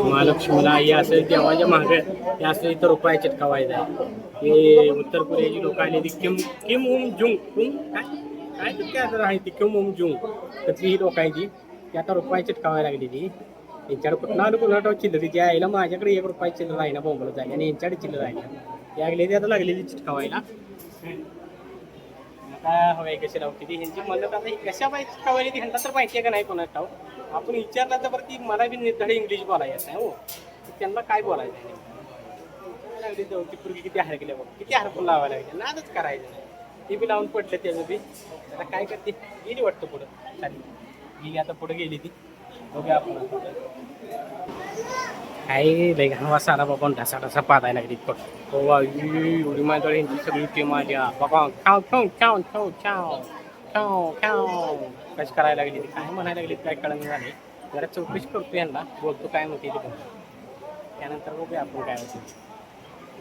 महालक्ष्मीला आई असेल देवाच्या मागे हे असं इथं रुपया चिटकावायचा आहे. हे उत्तर कोरियाची लोक आली ती किम किम उम जुंग कुम काय काय तर काय तर आहे ती किम उम जुंग तर ती लोक आहे ती आता रुपया चिटकावायला लागली ती. यांच्याकडे कुठं आलं कुणाला चिल्लर तिची आईला माझ्याकडे 1 रुपया चिल्लर आहे ना बोंबलं जाईल आणि यांच्याकडे चिल्लर आहे ना लागले ती आता लागलेली चिटकावायला. आता हवे कशी राहू किती ह्यांची मदत आता ही कशा पाहिजे चिटकावायला ती ह्यांना तर माहिती आहे का नाही कोणाला ठाऊ. आपण विचारलं तर बरं ती मला बी निर्धड इंग्लिश बोलायचं आहे हो त्यांना काय बोलायचं आहे लागली जाऊ ती पूर्वी किती हरकले बघ किती हरकून लावायला लागले नादच करायचं नाही ती बी लावून पडलं त्याचं बी आता काय करते गेली वाटतं पुढं चालेल गेली आता पुढं गेली ती बघूया आपण काय लय हवा सारा बाबा ढसा ढसा पादायला लागली बघ हो एवढी माझ्या यांची सगळी टीम माझ्या बाबा खाऊ खाऊ खाऊ खाऊ खाऊ खाऊ खाऊ कशी करायला लागली ती काय म्हणायला लागली काय कळण झाले जरा चौकशी करतो यांना बोलतो काय म्हणते ते त्यानंतर बघूया आपण काय होतं